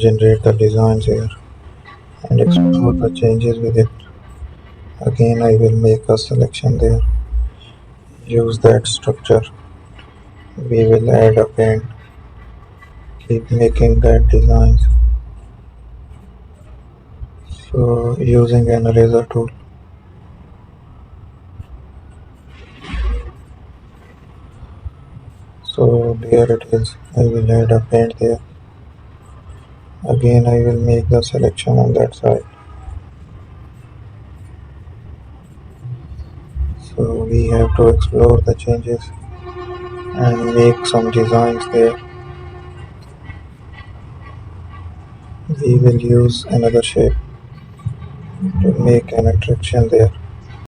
generate the designs here and explore the changes with it. Again, I will make a selection there. Use that structure. We will add a paint. Keep making that designs. So using an eraser tool. So there it is. I will add a paint there. Again, I will make the selection on that side. So we have to explore the changes and make some designs there. We will use another shape to make an attraction there.